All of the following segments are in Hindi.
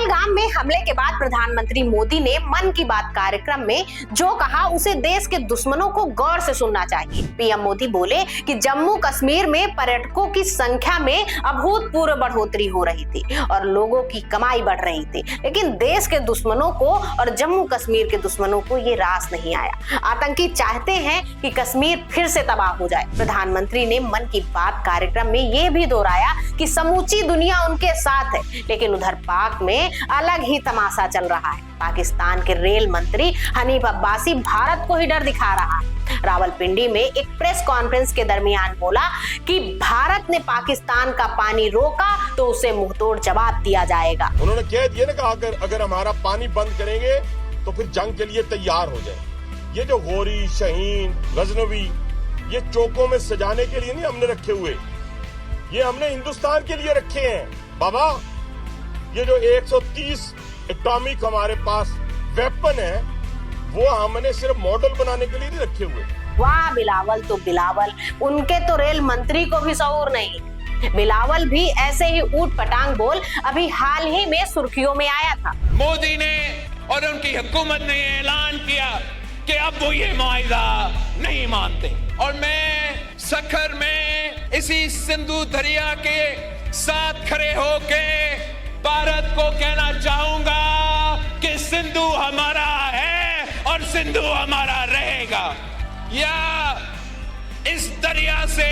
पहलगाम में हमले के बाद प्रधानमंत्री मोदी ने मन की बात कार्यक्रम में जो कहा उसे देश के दुश्मनों को गौर से सुनना चाहिए। पीएम मोदी बोले कि जम्मू कश्मीर में पर्यटकों की संख्या में अभूतपूर्व बढ़ोतरी हो रही थी और लोगों की कमाई बढ़ रही थी, लेकिन देश के दुश्मनों को और जम्मू कश्मीर के दुश्मनों को ये रास नहीं आया। आतंकी चाहते हैं कि कश्मीर फिर से तबाह हो जाए। प्रधानमंत्री ने मन की बात कार्यक्रम में ये भी दोहराया कि समूची दुनिया उनके साथ है, लेकिन उधर पाक में अलग ही तमाशा चल रहा है। पाकिस्तान के रेल मंत्री हनीफ अब्बासी भारत को ही डर दिखा रहा है। रावलपिंडी में एक प्रेस कॉन्फ्रेंस के दरमियान बोला कि भारत ने पाकिस्तान का पानी रोका तो उसे मुंहतोड़ जवाब दिया जाएगा। उन्होंने कह दिया ना कि अगर हमारा पानी बंद करेंगे तो फिर जंग के लिए तैयार हो जाए। ये जो गोरी, शाहीन, गजनवी, ये चौकों में सजाने के लिए नहीं हमने रखे हुए, ये हमने हिंदुस्तान के लिए रखे हैं। बाबा, ये जो 130 एटॉमिक हमारे पास वेपन है, वो हमने सिर्फ मॉडल बनाने के लिए नहीं रखे हुए। वाह बिलावल तो बिलावल, उनके तो रेल मंत्री को भी शऊर नहीं। बिलावल भी ऐसे ही ऊट पटांग बोल अभी हाल ही में सुर्खियों में आया था। मोदी ने और उनकी हुकूमत ने ऐलान किया कि अब वो ये मुआहिदा नहीं मानते, और मैं सखर में इसी सिंधु दरिया के साथ खड़े होके भारत को कहना चाहूंगा कि सिंधु हमारा है और सिंधु हमारा रहेगा। या इस दरिया से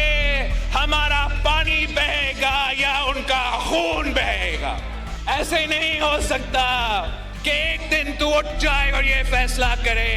हमारा पानी बहेगा या उनका खून बहेगा। ऐसे नहीं हो सकता कि एक दिन तू उठ जाए और ये फैसला करे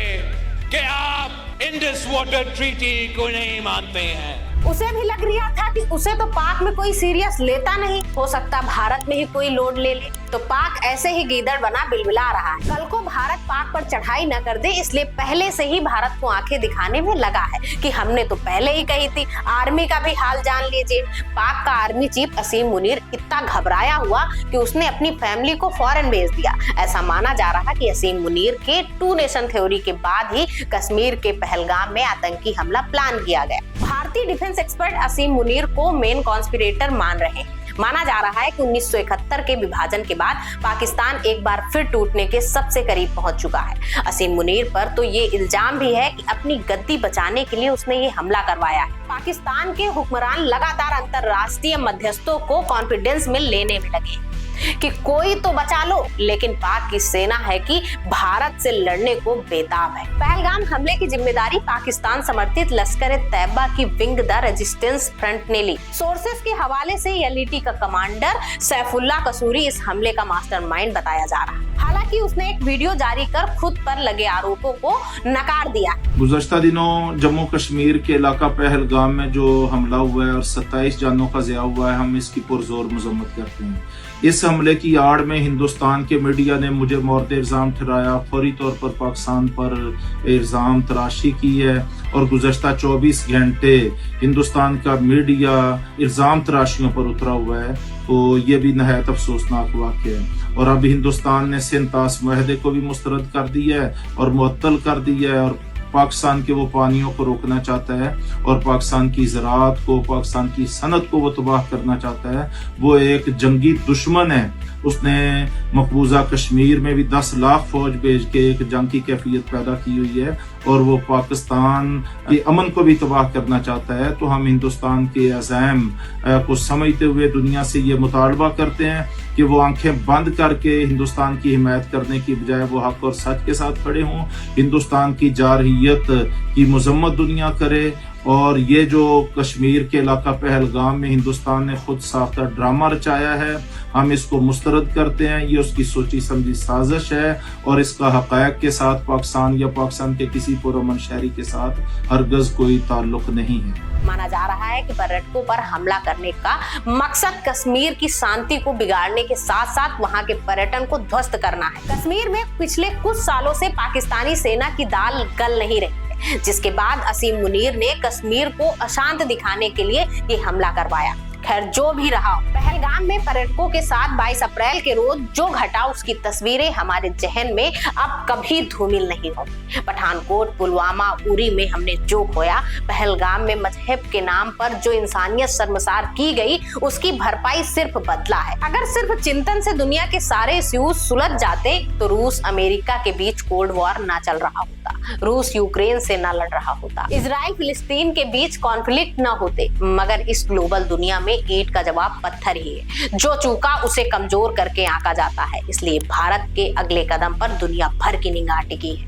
कि आप इंडस वाटर ट्रीटी को नहीं मानते हैं। उसे भी लग रहा था कि उसे तो पाक में कोई सीरियस लेता नहीं, हो सकता भारत में ही कोई लोड ले ले, तो पाक ऐसे ही गीदड़ बना बिलबिला रहा है। कल को भारत पाक पर चढ़ाई न कर दे, इसलिए पहले से ही भारत को आंखें दिखाने में लगा है कि हमने तो पहले ही कही थी। आर्मी का भी हाल जान लीजिए। पाक का आर्मी चीफ असीम मुनीर इतना घबराया हुआ कि उसने अपनी फैमिली को फौरन भेज दिया। ऐसा माना जा रहा कि असीम मुनीर के 2 नेशन थ्योरी के बाद ही कश्मीर के पहलगाम में आतंकी हमला प्लान किया गया। भारतीय डिफेंस एक्सपर्ट असीम मुनीर को मेन कॉन्स्पिरेटर मान रहे हैं। माना जा रहा है कि 1971 के विभाजन के बाद पाकिस्तान एक बार फिर टूटने के सबसे करीब पहुंच चुका है। असीम मुनीर पर तो ये इल्जाम भी है कि अपनी गद्दी बचाने के लिए उसने ये हमला करवाया है। पाकिस्तान के हुक्मरान लगातार अंतर्राष्ट्रीय मध्यस्थों को कॉन्फिडेंस में लेने में लगे कि कोई तो बचा लो, लेकिन पाक की सेना है कि भारत से लड़ने को बेताब है। पहलगाम हमले की जिम्मेदारी पाकिस्तान समर्थित लश्कर-ए-तैयबा की विंग द रेजिस्टेंस फ्रंट ने ली। सोर्सेस के हवाले से एलईटी का कमांडर सैफुल्लाह कसूरी इस हमले का मास्टरमाइंड बताया जा रहा है। हालांकि उसने एक वीडियो जारी कर खुद पर लगे आरोपों को नकार दिया। गुज़श्ता दिनों जम्मू कश्मीर के इलाका पहलगाम में जो हमला हुआ है और 27 जानों का ज़िया हुआ है, हम इसकी पुरजोर मजम्मत करते हैं। इस हमले की आड़ में हिंदुस्तान के मीडिया ने मुझे मोर्द इल्ज़ाम ठहराया, फौरी तौर पर पाकिस्तान पर इल्ज़ाम तराशी की है और गुज़श्ता 24 घंटे हिंदुस्तान का मीडिया इल्ज़ाम तराशियों पर उतरा हुआ है। तो ये भी नहायत अफसोसनाक वाक़या है। और अब हिंदुस्तान ने सिंतास मुआहदे को भी मुस्तरद कर दिया है और मुअत्तल कर दिया है, और पाकिस्तान के वो पानियों को रोकना चाहता है और पाकिस्तान की ज़राअत को, पाकिस्तान की सनत को वो तबाह करना चाहता है। वो एक जंगी दुश्मन है। उसने मकबूजा कश्मीर में भी 10 लाख फौज भेज के एक जंग की कैफियत पैदा की हुई है और वो पाकिस्तान के अमन को भी तबाह करना चाहता है। तो हम हिंदुस्तान के अज़ैम को समझते हुए दुनिया से ये मुतालबा करते हैं कि वो आंखें बंद करके हिंदुस्तान की हिमायत करने की बजाय वो हक और सच के साथ खड़े हों, हिंदुस्तान की जारहियत की मजम्मत दुनिया करे। और ये जो कश्मीर के इलाका पहलगाम में हिंदुस्तान ने खुद साख्ता ड्रामा रचाया है, हम इसको मुस्तरद करते हैं। ये उसकी सोची समझी साजिश है और इसका हक़ायक़ के साथ पाकिस्तान या पाकिस्तान के किसी पुरअमन शहरी के साथ हरगज़ कोई ताल्लुक नहीं है। माना जा रहा है कि पर्यटकों पर हमला करने का मकसद कश्मीर की शांति को बिगाड़ने के साथ साथ वहां के पर्यटन को ध्वस्त करना है। कश्मीर में पिछले कुछ सालों से पाकिस्तानी सेना की दाल गल नहीं रही है, जिसके बाद असीम मुनीर ने कश्मीर को अशांत दिखाने के लिए ये हमला करवाया। खैर जो भी रहा, पहलगाम में पर्यटकों के साथ 22 अप्रैल के रोज जो घटा उसकी तस्वीरें हमारे जहन में अब कभी धूमिल नहीं होंगी। पठानकोट, पुलवामा, उरी में हमने जो खोया, पहलगाम में मजहब के नाम पर जो इंसानियत शर्मसार की गई, उसकी भरपाई सिर्फ बदला है। अगर सिर्फ चिंतन से दुनिया के सारे इश्यूज सुलझ जाते तो रूस अमेरिका के बीच कोल्ड वॉर ना चल रहा होता, रूस यूक्रेन से ना लड़ रहा होता, इजराइल फिलिस्तीन के बीच कॉन्फ्लिक्ट ना होते। मगर इस ग्लोबल दुनिया में ईंट का जवाब पत्थर ही है, जो चूका उसे कमजोर करके आंका जाता है। इसलिए भारत के अगले कदम पर दुनिया भर की निगाह टिकी है।